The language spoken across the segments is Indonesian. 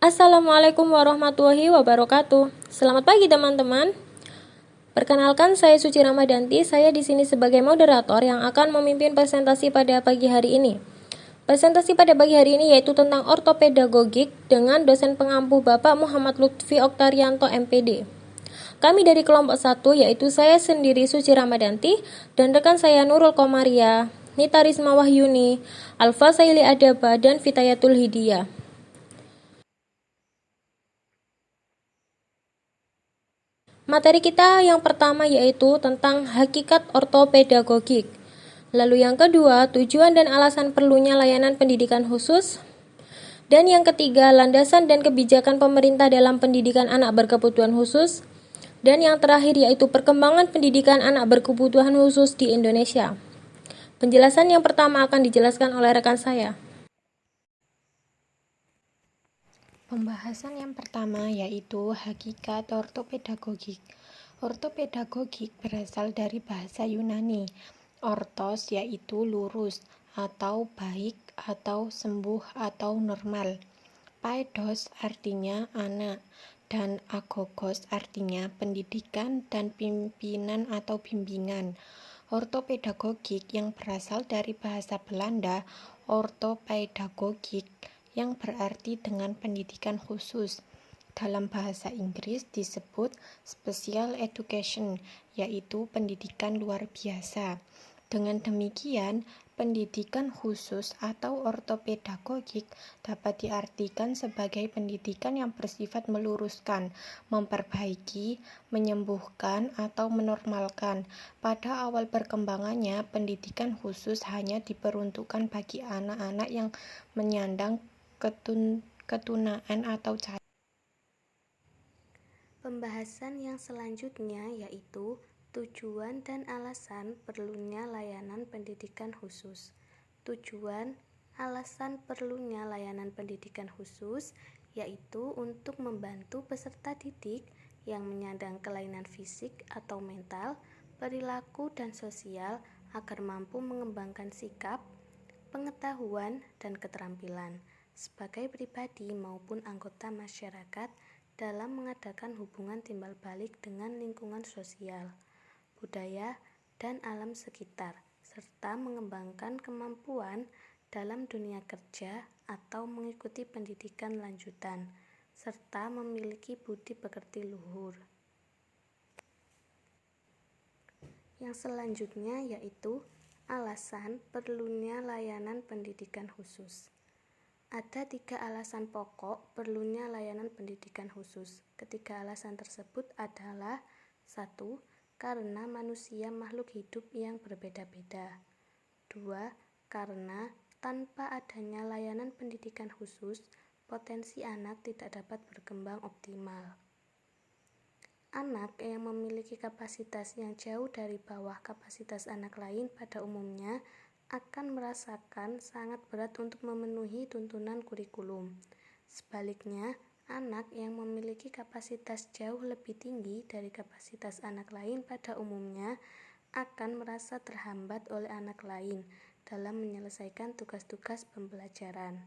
Assalamualaikum warahmatullahi wabarakatuh. Selamat pagi teman-teman. Perkenalkan, saya Suci Ramadanti. Saya di sini sebagai moderator yang akan memimpin presentasi pada pagi hari ini. Presentasi pada pagi hari ini yaitu tentang ortopedagogik dengan dosen pengampu Bapak Muhammad Lutfi Oktarianto MPD. Kami dari kelompok 1 yaitu saya sendiri Suci Ramadanti dan rekan saya Nurul Komaria, Nita Risma Wahyuni, Alfa Saili Adaba, dan Fitayatul Hidiyah. Materi kita yang pertama yaitu tentang hakikat ortopedagogik. Lalu yang kedua, tujuan dan alasan perlunya layanan pendidikan khusus. Dan yang ketiga, landasan dan kebijakan pemerintah dalam pendidikan anak berkebutuhan khusus. Dan yang terakhir yaitu perkembangan pendidikan anak berkebutuhan khusus di Indonesia. Penjelasan yang pertama akan dijelaskan oleh rekan saya. Pembahasan yang pertama yaitu hakikat ortopedagogik. Ortopedagogik berasal dari bahasa Yunani. Ortos yaitu lurus atau baik atau sembuh atau normal. Paidos artinya anak dan agogos artinya pendidikan dan pimpinan atau bimbingan. Ortopedagogik yang berasal dari bahasa Belanda orthopedagogik yang berarti dengan pendidikan khusus. Dalam bahasa Inggris disebut special education, yaitu pendidikan luar biasa. Dengan demikian, pendidikan khusus atau ortopedagogik dapat diartikan sebagai pendidikan yang bersifat meluruskan, memperbaiki, menyembuhkan, atau menormalkan. Pada awal perkembangannya, pendidikan khusus hanya diperuntukkan bagi anak-anak yang menyandang ketunaan atau cacat. Pembahasan yang selanjutnya yaitu tujuan dan alasan perlunya layanan pendidikan khusus. Tujuan, alasan perlunya layanan pendidikan khusus yaitu untuk membantu peserta didik yang menyandang kelainan fisik atau mental, perilaku dan sosial agar mampu mengembangkan sikap, pengetahuan, dan keterampilan sebagai pribadi maupun anggota masyarakat dalam mengadakan hubungan timbal balik dengan lingkungan sosial, budaya, dan alam sekitar, serta mengembangkan kemampuan dalam dunia kerja atau mengikuti pendidikan lanjutan, serta memiliki budi pekerti luhur. Yang selanjutnya yaitu alasan perlunya layanan pendidikan khusus. Ada 3 alasan pokok perlunya layanan pendidikan khusus. Ketiga alasan tersebut adalah 1. Karena manusia makhluk hidup yang berbeda-beda. 2. Karena tanpa adanya layanan pendidikan khusus, potensi anak tidak dapat berkembang optimal. Anak yang memiliki kapasitas yang jauh dari bawah kapasitas anak lain pada umumnya akan merasakan sangat berat untuk memenuhi tuntunan kurikulum. Sebaliknya, anak yang memiliki kapasitas jauh lebih tinggi dari kapasitas anak lain pada umumnya akan merasa terhambat oleh anak lain dalam menyelesaikan tugas-tugas pembelajaran.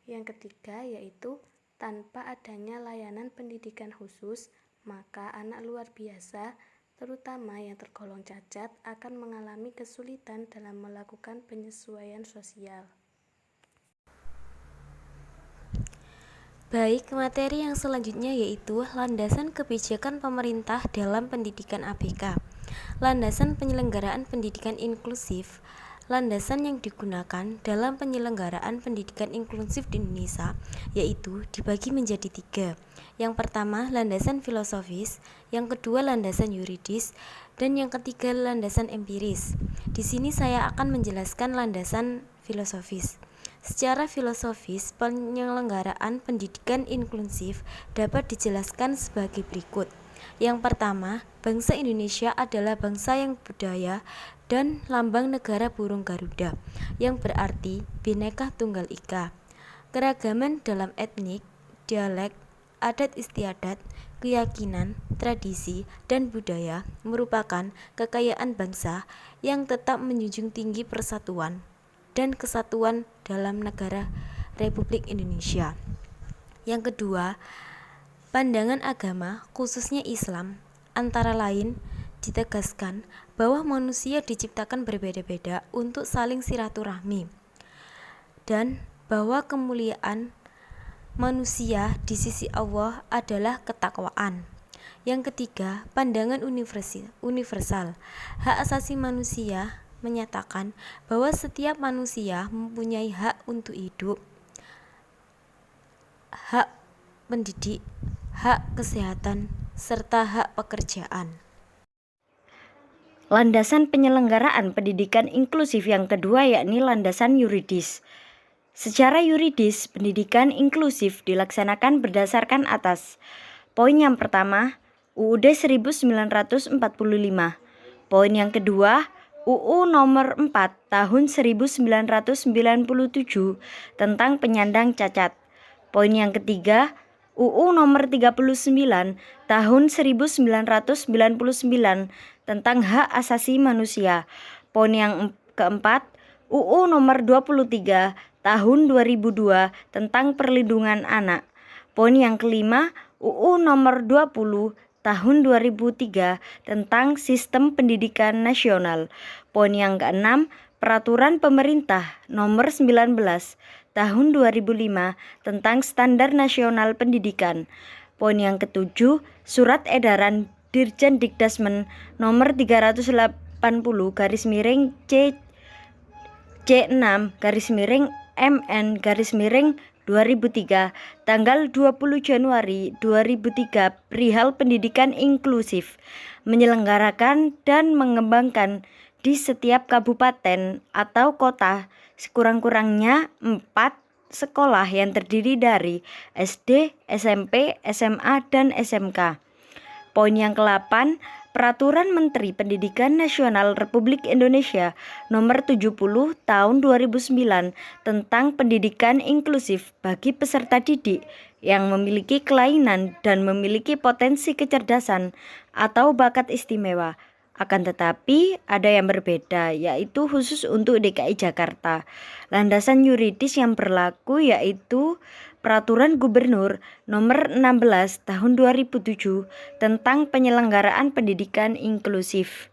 Yang ketiga yaitu tanpa adanya layanan pendidikan khusus, maka anak luar biasa terutama yang tergolong cacat akan mengalami kesulitan dalam melakukan penyesuaian sosial. Baik, materi yang selanjutnya yaitu landasan kebijakan pemerintah dalam pendidikan ABK. Landasan penyelenggaraan pendidikan inklusif. Landasan yang digunakan dalam penyelenggaraan pendidikan inklusif di Indonesia yaitu dibagi menjadi 3. Yang pertama, landasan filosofis, yang kedua landasan yuridis, dan yang ketiga landasan empiris. Di sini saya akan menjelaskan landasan filosofis. Secara filosofis, penyelenggaraan pendidikan inklusif dapat dijelaskan sebagai berikut. Yang pertama, bangsa Indonesia adalah bangsa yang budaya dan lambang negara burung Garuda, yang berarti Bhinneka Tunggal Ika. Keragaman dalam etnik, dialek, adat istiadat, keyakinan, tradisi, dan budaya merupakan kekayaan bangsa yang tetap menjunjung tinggi persatuan dan kesatuan dalam negara Republik Indonesia. Yang kedua, pandangan agama, khususnya Islam, antara lain ditegaskan bahwa manusia diciptakan berbeda-beda untuk saling silaturahmi dan bahwa kemuliaan manusia di sisi Allah adalah ketakwaan. Yang ketiga, pandangan universal. Hak asasi manusia menyatakan bahwa setiap manusia mempunyai hak untuk hidup, hak pendidik, hak kesehatan, serta hak pekerjaan. Landasan penyelenggaraan pendidikan inklusif yang kedua yakni landasan yuridis. Secara yuridis, pendidikan inklusif dilaksanakan berdasarkan atas. Poin yang pertama, UUD 1945. Poin yang kedua, UU nomor 4 tahun 1997 tentang penyandang cacat. Poin yang ketiga, UU nomor 39 tahun 1999 tentang hak asasi manusia. Poin yang keempat, UU nomor 23 tahun 2002 tentang perlindungan anak. Poin yang kelima, UU nomor 20 tahun 2003 tentang sistem pendidikan nasional. Poin yang keenam, peraturan pemerintah nomor 19 tahun 2005 tentang standar nasional pendidikan. Poin yang ketujuh, surat edaran Dirjen Dikdasmen nomor 380/C6/MN/2003 tanggal 20 Januari 2003 perihal pendidikan inklusif, menyelenggarakan dan mengembangkan di setiap kabupaten atau kota sekurang-kurangnya 4 sekolah yang terdiri dari SD, SMP, SMA, dan SMK. Poin yang ke-8, Peraturan Menteri Pendidikan Nasional Republik Indonesia Nomor 70 Tahun 2009 tentang pendidikan inklusif bagi peserta didik yang memiliki kelainan dan memiliki potensi kecerdasan atau bakat istimewa. Akan tetapi ada yang berbeda, yaitu khusus untuk DKI Jakarta. Landasan yuridis yang berlaku yaitu Peraturan Gubernur Nomor 16 Tahun 2007 tentang penyelenggaraan pendidikan inklusif.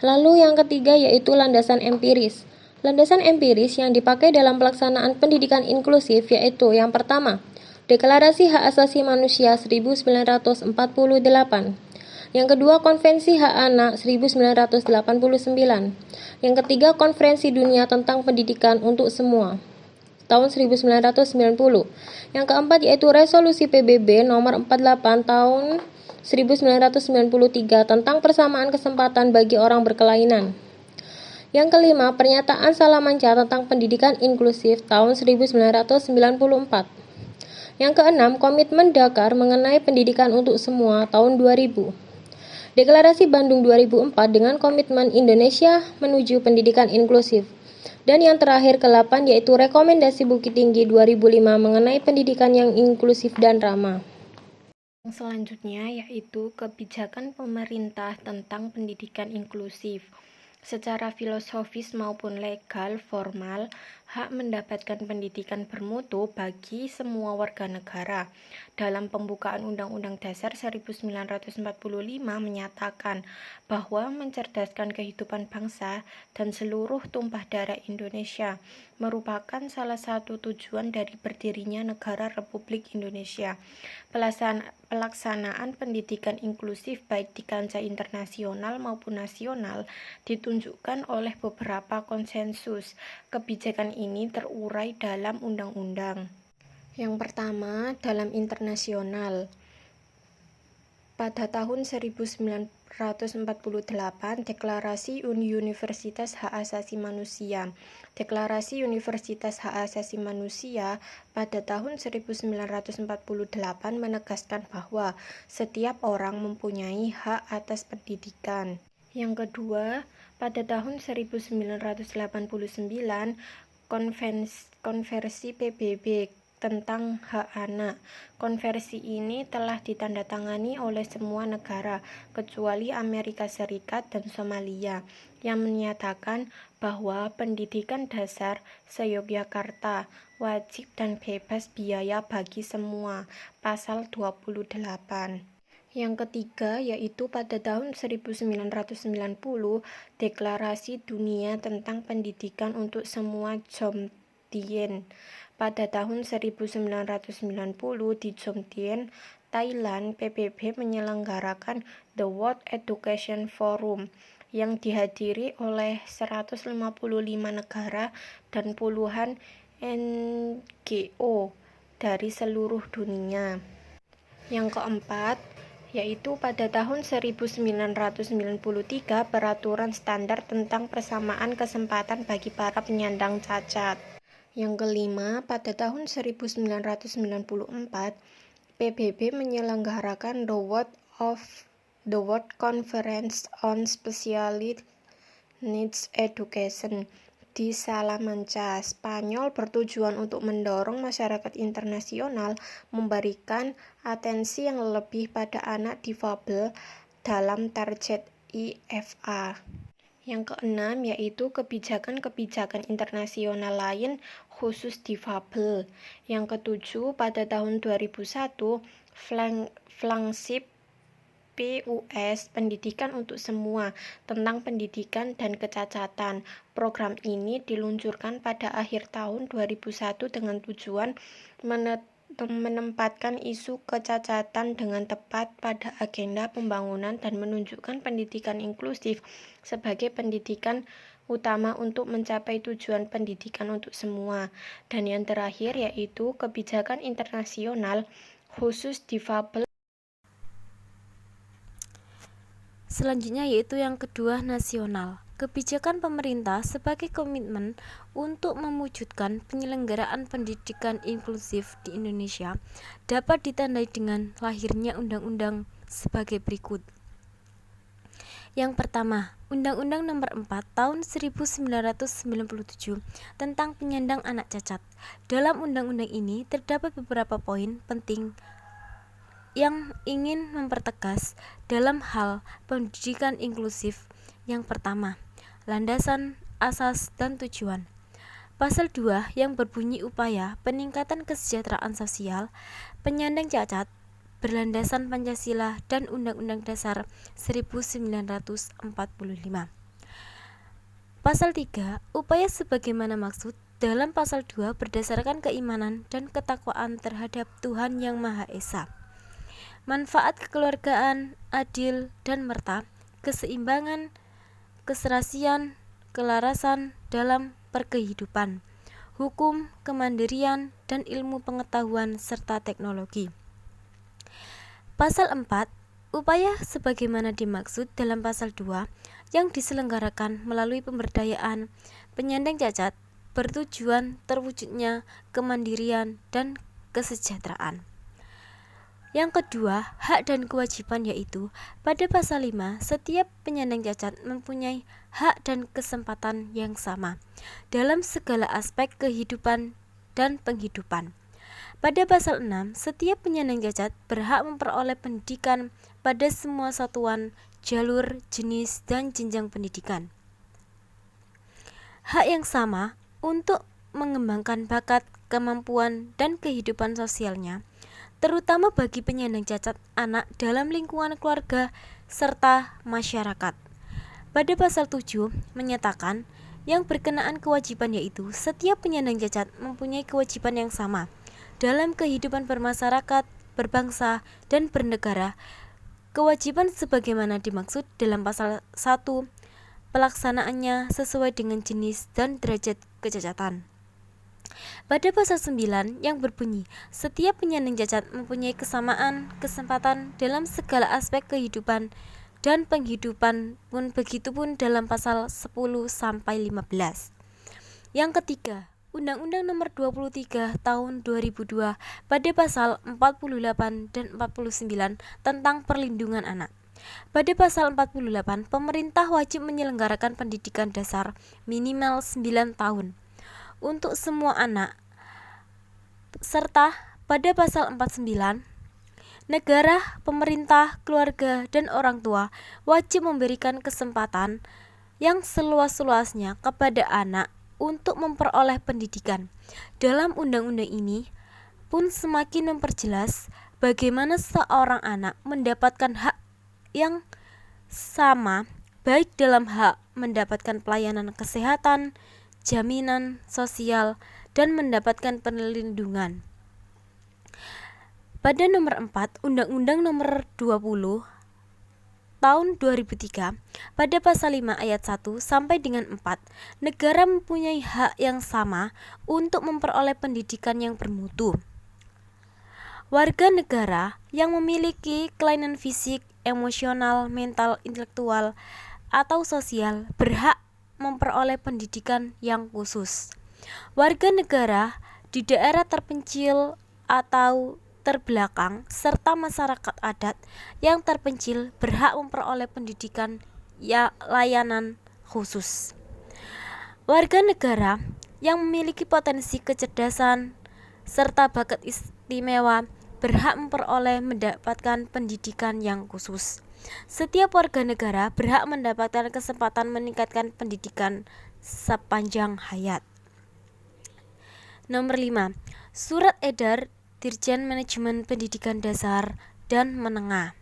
Lalu yang ketiga yaitu landasan empiris. Landasan empiris yang dipakai dalam pelaksanaan pendidikan inklusif yaitu yang pertama, Deklarasi Hak Asasi Manusia 1948. Yang kedua, Konvensi Hak Anak 1989. Yang ketiga, Konferensi Dunia tentang Pendidikan untuk Semua tahun 1990. Yang keempat yaitu Resolusi PBB nomor 48 tahun 1993 tentang persamaan kesempatan bagi orang berkelainan. Yang kelima, Pernyataan Salamanca tentang Pendidikan Inklusif tahun 1994. Yang keenam, Komitmen Dakar mengenai pendidikan untuk semua tahun 2000. Deklarasi Bandung 2004 dengan komitmen Indonesia menuju pendidikan inklusif. Dan yang terakhir ke-8 yaitu Rekomendasi Bukit Tinggi 2005 mengenai pendidikan yang inklusif dan ramah. Selanjutnya yaitu kebijakan pemerintah tentang pendidikan inklusif. Secara filosofis maupun legal formal, hak mendapatkan pendidikan bermutu bagi semua warga negara. Dalam pembukaan Undang-Undang Dasar 1945 menyatakan bahwa mencerdaskan kehidupan bangsa dan seluruh tumpah darah Indonesia merupakan salah satu tujuan dari berdirinya negara Republik Indonesia. Pelaksanaan pendidikan inklusif baik di kancah internasional maupun nasional ditunjukkan oleh beberapa konsensus. Kebijakan ini terurai dalam undang-undang. Yang pertama, dalam internasional. Pada tahun 1948, Deklarasi Universitas Hak Asasi Manusia. Deklarasi Universitas Hak Asasi Manusia pada tahun 1948 menegaskan bahwa setiap orang mempunyai hak atas pendidikan. Yang kedua, pada tahun 1989, Konversi PBB tentang hak anak. Konvensi ini telah ditandatangani oleh semua negara, kecuali Amerika Serikat dan Somalia, yang menyatakan bahwa pendidikan dasar se-Yogyakarta wajib dan bebas biaya bagi semua, pasal 28. Yang ketiga yaitu pada tahun 1990, Deklarasi Dunia tentang Pendidikan untuk Semua Jomtien. Pada tahun 1990 di Jomtien, Thailand, PBB menyelenggarakan The World Education Forum yang dihadiri oleh 155 negara dan puluhan NGO dari seluruh dunia. Yang keempat yaitu pada tahun 1993 Peraturan Standar tentang Persamaan Kesempatan bagi para penyandang cacat. Yang kelima, pada tahun 1994 PBB menyelenggarakan The World Conference on Special Needs Education di Salamanca, Spanyol, bertujuan untuk mendorong masyarakat internasional memberikan atensi yang lebih pada anak difabel dalam target IFA. Yang keenam yaitu kebijakan-kebijakan internasional lain khusus difabel. Yang ketujuh, pada tahun 2001, Flagship PUS Pendidikan untuk Semua tentang pendidikan dan kecacatan. Program ini diluncurkan pada akhir tahun 2001 dengan tujuan menempatkan isu kecacatan dengan tepat pada agenda pembangunan dan menunjukkan pendidikan inklusif sebagai pendidikan utama untuk mencapai tujuan pendidikan untuk semua. Dan yang terakhir yaitu kebijakan internasional khusus difabel. Selanjutnya yaitu yang kedua, nasional. Kebijakan pemerintah sebagai komitmen untuk mewujudkan penyelenggaraan pendidikan inklusif di Indonesia dapat ditandai dengan lahirnya undang-undang sebagai berikut. Yang pertama, Undang-Undang Nomor 4 Tahun 1997 tentang penyandang anak cacat. Dalam undang-undang ini terdapat beberapa poin penting yang ingin mempertegas dalam hal pendidikan inklusif. Yang pertama, landasan, asas, dan tujuan. Pasal 2 yang berbunyi upaya peningkatan kesejahteraan sosial penyandang cacat berlandaskan Pancasila dan Undang-Undang Dasar 1945. Pasal 3, upaya sebagaimana maksud dalam pasal 2 berdasarkan keimanan dan ketakwaan terhadap Tuhan Yang Maha Esa. Manfaat kekeluargaan adil dan merta, keseimbangan, keserasian, kelarasan dalam perkehidupan, hukum, kemandirian, dan ilmu pengetahuan serta teknologi. Pasal 4, upaya sebagaimana dimaksud dalam pasal 2 yang diselenggarakan melalui pemberdayaan penyandang cacat bertujuan terwujudnya kemandirian dan kesejahteraan. Yang kedua, hak dan kewajiban, yaitu pada pasal 5, setiap penyandang cacat mempunyai hak dan kesempatan yang sama dalam segala aspek kehidupan dan penghidupan. Pada pasal 6, setiap penyandang cacat berhak memperoleh pendidikan pada semua satuan, jalur, jenis, dan jenjang pendidikan. Hak yang sama untuk mengembangkan bakat, kemampuan, dan kehidupan sosialnya, terutama bagi penyandang cacat anak dalam lingkungan keluarga serta masyarakat. Pada pasal 7 menyatakan yang berkenaan kewajiban, yaitu setiap penyandang cacat mempunyai kewajiban yang sama dalam kehidupan bermasyarakat, berbangsa, dan bernegara. Kewajiban sebagaimana dimaksud dalam pasal 1, pelaksanaannya sesuai dengan jenis dan derajat kecacatan. Pada pasal 9 yang berbunyi setiap penyandang cacat mempunyai kesamaan kesempatan dalam segala aspek kehidupan dan penghidupan pun begitupun dalam pasal 10 sampai 15. Yang ketiga, Undang-Undang Nomor 23 Tahun 2002 pada pasal 48 dan 49 tentang perlindungan anak. Pada pasal 48, pemerintah wajib menyelenggarakan pendidikan dasar minimal 9 tahun untuk semua anak serta pada pasal 49, negara, pemerintah, keluarga, dan orang tua wajib memberikan kesempatan yang seluas-luasnya kepada anak untuk memperoleh pendidikan. Dalam undang-undang ini pun semakin memperjelas bagaimana seorang anak mendapatkan hak yang sama, baik dalam hak mendapatkan pelayanan kesehatan, jaminan sosial, dan mendapatkan perlindungan. Pada nomor 4 Undang-Undang nomor 20 tahun 2003, pada pasal 5 ayat 1 sampai dengan 4, negara mempunyai hak yang sama untuk memperoleh pendidikan yang bermutu. Warga negara yang memiliki kelainan fisik, emosional, mental, intelektual, atau sosial berhak memperoleh pendidikan yang khusus. Warga negara di daerah terpencil atau terbelakang serta masyarakat adat yang terpencil berhak memperoleh pendidikan layanan khusus. Warga negara yang memiliki potensi kecerdasan serta bakat istimewa berhak mendapatkan pendidikan yang khusus. Setiap warga negara berhak mendapatkan kesempatan meningkatkan pendidikan sepanjang hayat. Nomor 5. Surat Edar Dirjen Manajemen Pendidikan Dasar dan Menengah,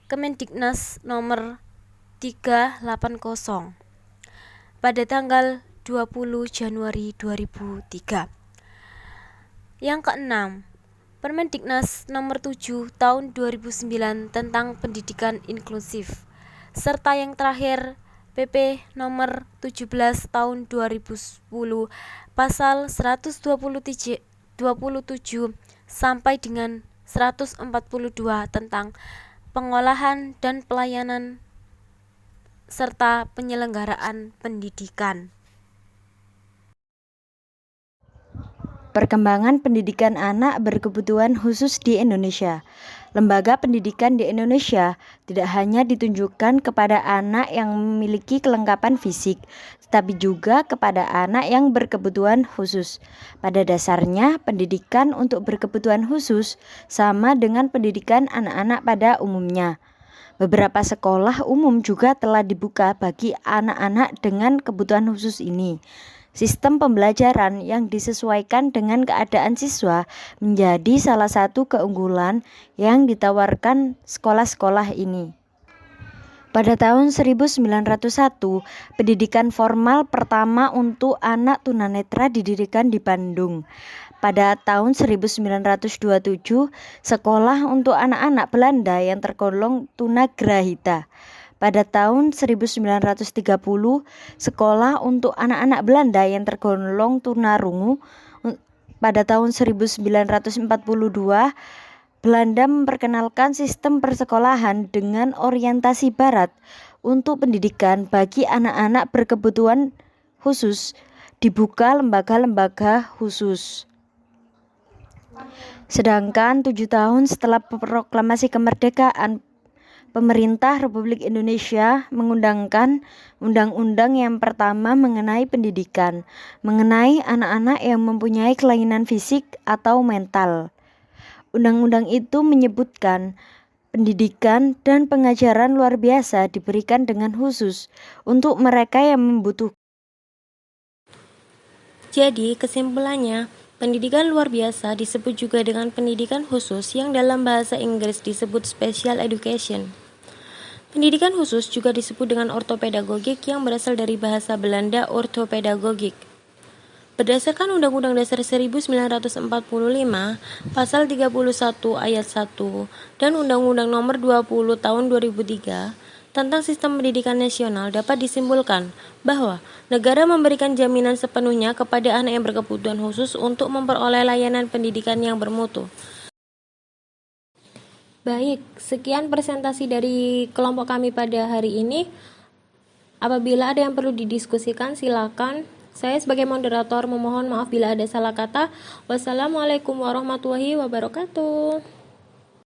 Kemendiknas nomor 380 pada tanggal 20 Januari 2003. Yang keenam, Permendiknas nomor 7 tahun 2009 tentang pendidikan inklusif, serta yang terakhir PP nomor 17 tahun 2010 pasal 127 sampai dengan 142 tentang pengolahan dan pelayanan serta penyelenggaraan pendidikan. Perkembangan pendidikan anak berkebutuhan khusus di Indonesia. Lembaga pendidikan di Indonesia tidak hanya ditunjukkan kepada anak yang memiliki kelengkapan fisik, tetapi juga kepada anak yang berkebutuhan khusus. Pada dasarnya, pendidikan untuk berkebutuhan khusus sama dengan pendidikan anak-anak pada umumnya. Beberapa sekolah umum juga telah dibuka bagi anak-anak dengan kebutuhan khusus ini. Sistem pembelajaran yang disesuaikan dengan keadaan siswa menjadi salah satu keunggulan yang ditawarkan sekolah-sekolah ini. Pada tahun 1901, pendidikan formal pertama untuk anak tunanetra didirikan di Bandung. Pada tahun 1927, sekolah untuk anak-anak Belanda yang tergolong tunagrahita. Pada tahun 1930, sekolah untuk anak-anak Belanda yang tergolong tunarungu. Pada tahun 1942, Belanda memperkenalkan sistem persekolahan dengan orientasi barat untuk pendidikan bagi anak-anak berkebutuhan khusus. Dibuka lembaga-lembaga khusus. Sedangkan 7 tahun setelah proklamasi kemerdekaan, Pemerintah Republik Indonesia mengundangkan undang-undang yang pertama mengenai pendidikan, mengenai anak-anak yang mempunyai kelainan fisik atau mental. Undang-undang itu menyebutkan pendidikan dan pengajaran luar biasa diberikan dengan khusus untuk mereka yang membutuhkan. Jadi, kesimpulannya, pendidikan luar biasa disebut juga dengan pendidikan khusus yang dalam bahasa Inggris disebut special education. Pendidikan khusus juga disebut dengan ortopedagogik yang berasal dari bahasa Belanda orthopedagogik. Berdasarkan Undang-Undang Dasar 1945, Pasal 31 Ayat 1, dan Undang-Undang Nomor 20 Tahun 2003 tentang Sistem Pendidikan Nasional dapat disimpulkan bahwa negara memberikan jaminan sepenuhnya kepada anak yang berkebutuhan khusus untuk memperoleh layanan pendidikan yang bermutu. Baik, sekian presentasi dari kelompok kami pada hari ini. Apabila ada yang perlu didiskusikan, silakan. Saya sebagai moderator memohon maaf bila ada salah kata. Wassalamualaikum warahmatullahi wabarakatuh.